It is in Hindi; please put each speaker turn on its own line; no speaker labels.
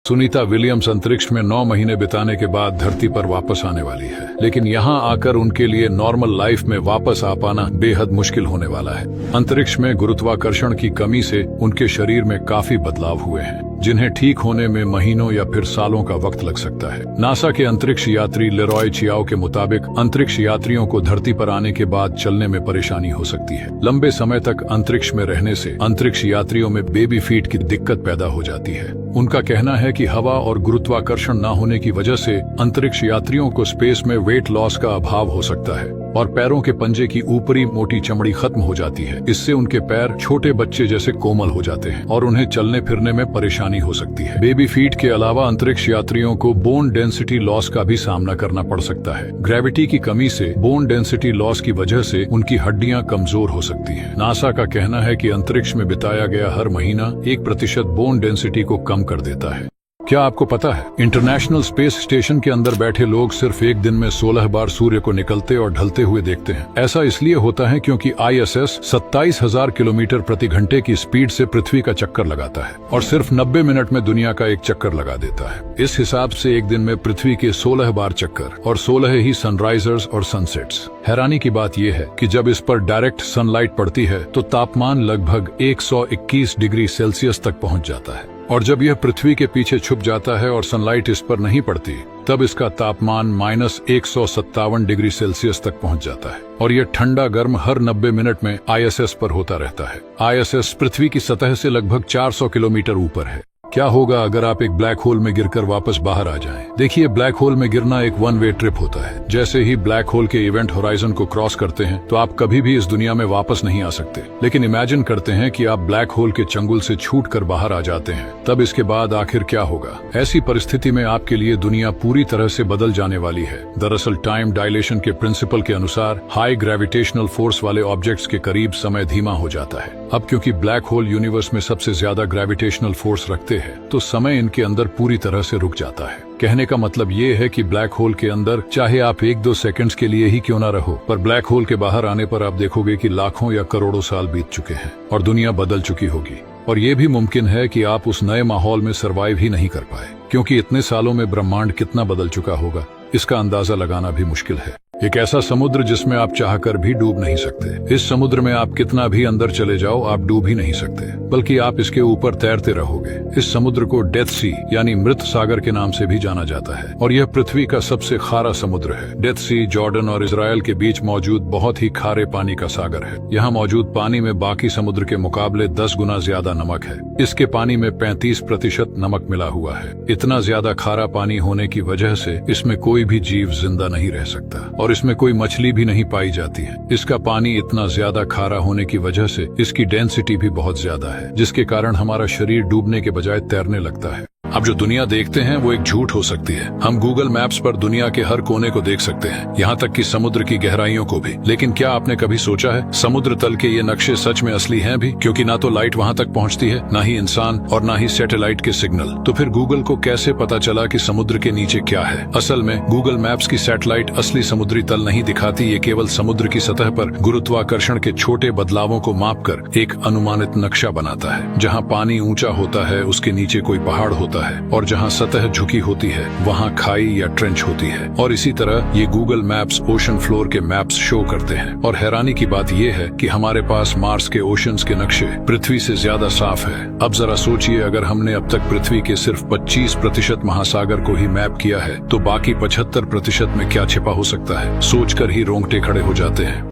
सुनीता विलियम्स अंतरिक्ष में 9 महीने बिताने के बाद धरती पर वापस आने वाली है, लेकिन यहाँ आकर उनके लिए नॉर्मल लाइफ में वापस आ पाना बेहद मुश्किल होने वाला है। अंतरिक्ष में गुरुत्वाकर्षण की कमी से उनके शरीर में काफी बदलाव हुए हैं, जिन्हें ठीक होने में महीनों या फिर सालों का वक्त लग सकता है। नासा के अंतरिक्ष यात्री लेरॉय चियाओ के मुताबिक अंतरिक्ष यात्रियों को धरती पर आने के बाद चलने में परेशानी हो सकती है। लंबे समय तक अंतरिक्ष में रहने से अंतरिक्ष यात्रियों में बेबी फीट की दिक्कत पैदा हो जाती है। उनका कहना है कि हवा और गुरुत्वाकर्षण न होने की वजह से अंतरिक्ष यात्रियों को स्पेस में वेट लॉस का अभाव हो सकता है और पैरों के पंजे की ऊपरी मोटी चमड़ी खत्म हो जाती है। इससे उनके पैर छोटे बच्चे जैसे कोमल हो जाते हैं और उन्हें चलने फिरने में परेशानी हो सकती है। बेबी फीट के अलावा अंतरिक्ष यात्रियों को बोन डेंसिटी लॉस का भी सामना करना पड़ सकता है। ग्रेविटी की कमी से बोन डेंसिटी लॉस की वजह से उनकी हड्डियां कमजोर हो सकती हैं। नासा का कहना है कि अंतरिक्ष में बिताया गया हर महीना 1% बोन डेंसिटी को कम कर देता है। क्या आपको पता है, इंटरनेशनल स्पेस स्टेशन के अंदर बैठे लोग सिर्फ एक दिन में 16 बार सूर्य को निकलते और ढलते हुए देखते हैं। ऐसा इसलिए होता है क्योंकि ISS 27,000 किलोमीटर प्रति घंटे की स्पीड से पृथ्वी का चक्कर लगाता है और सिर्फ 90 मिनट में दुनिया का एक चक्कर लगा देता है। इस हिसाब से एक दिन में पृथ्वी के 16 बार चक्कर और 16 ही सनराइजर्स और सनसेट्स। हैरानी की बात यह है कि जब इस पर डायरेक्ट सनलाइट पड़ती है तो तापमान लगभग 121 डिग्री सेल्सियस तक पहुंच जाता है, और जब यह पृथ्वी के पीछे छुप जाता है और सनलाइट इस पर नहीं पड़ती, तब इसका तापमान -157 डिग्री सेल्सियस तक पहुंच जाता है और यह ठंडा गर्म हर 90 मिनट में ISS पर होता रहता है। ISS पृथ्वी की सतह से लगभग 400 किलोमीटर ऊपर है। क्या होगा अगर आप एक ब्लैक होल में गिरकर वापस बाहर आ जाएं? देखिए, ब्लैक होल में गिरना एक वन वे ट्रिप होता है। जैसे ही ब्लैक होल के इवेंट होराइजन को क्रॉस करते हैं तो आप कभी भी इस दुनिया में वापस नहीं आ सकते। लेकिन इमेजिन करते हैं कि आप ब्लैक होल के चंगुल से छूट कर बाहर आ जाते हैं, तब इसके बाद आखिर क्या होगा? ऐसी परिस्थिति में आपके लिए दुनिया पूरी तरह से बदल जाने वाली है। दरअसल टाइम डायलेशन के प्रिंसिपल के अनुसार हाई ग्रेविटेशनल फोर्स वाले ऑब्जेक्ट्स के करीब समय धीमा हो जाता है। अब क्योंकि ब्लैक होल यूनिवर्स में सबसे ज्यादा ग्रेविटेशनल फोर्स रखते हैं, तो समय इनके अंदर पूरी तरह से रुक जाता है। कहने का मतलब ये है कि ब्लैक होल के अंदर चाहे आप 1-2 सेकंड्स के लिए ही क्यों ना रहो, पर ब्लैक होल के बाहर आने पर आप देखोगे कि लाखों या करोड़ों साल बीत चुके हैं और दुनिया बदल चुकी होगी। और ये भी मुमकिन है कि आप उस नए माहौल में सरवाइव ही नहीं कर पाए, क्योंकि इतने सालों में ब्रह्मांड कितना बदल चुका होगा, इसका अंदाजा लगाना भी मुश्किल है। एक ऐसा समुद्र जिसमें आप चाहकर भी डूब नहीं सकते। इस समुद्र में आप कितना भी अंदर चले जाओ, आप डूब ही नहीं सकते, बल्कि आप इसके ऊपर तैरते रहोगे। इस समुद्र को डेथ सी यानी मृत सागर के नाम से भी जाना जाता है और यह पृथ्वी का सबसे खारा समुद्र है। डेथ सी जॉर्डन और इजराइल के बीच मौजूद बहुत ही खारे पानी का सागर है। यहाँ मौजूद पानी में बाकी समुद्र के मुकाबले 10 गुना ज्यादा नमक है। इसके पानी में 35% नमक मिला हुआ है। इतना ज्यादा खारा पानी होने की वजह से इसमें कोई भी जीव जिंदा नहीं रह सकता और इसमें कोई मछली भी नहीं पाई जाती है। इसका पानी इतना ज्यादा खारा होने की वजह से इसकी डेंसिटी भी बहुत ज्यादा है, जिसके कारण हमारा शरीर डूबने के बजाय तैरने लगता है। अब जो दुनिया देखते हैं वो एक झूठ हो सकती है। हम गूगल मैप्स पर दुनिया के हर कोने को देख सकते हैं, यहाँ तक कि समुद्र की गहराइयों को भी। लेकिन क्या आपने कभी सोचा है समुद्र तल के ये नक्शे सच में असली हैं भी? क्योंकि ना तो लाइट वहाँ तक पहुँचती है, ना ही इंसान और ना ही सैटेलाइट के सिग्नल। तो फिर गूगल को कैसे पता चला कि समुद्र के नीचे क्या है? असल में गूगल मैप्स की सैटेलाइट असली समुद्री तल नहीं दिखाती। ये केवल समुद्र की सतह पर गुरुत्वाकर्षण के छोटे बदलावों को मापकर एक अनुमानित नक्शा बनाता है। जहाँ पानी ऊंचा होता है उसके नीचे कोई पहाड़ होता है और जहां सतह झुकी होती है वहां खाई या ट्रेंच होती है। और इसी तरह ये गूगल मैप्स ओशन फ्लोर के मैप्स शो करते हैं। और हैरानी की बात यह है कि हमारे पास मार्स के ओशंस के नक्शे पृथ्वी से ज्यादा साफ है। अब जरा सोचिए, अगर हमने अब तक पृथ्वी के सिर्फ 25% महासागर को ही मैप किया है, तो बाकी 75% में क्या छिपा हो सकता है? सोचकर ही रोंगटे खड़े हो जाते हैं।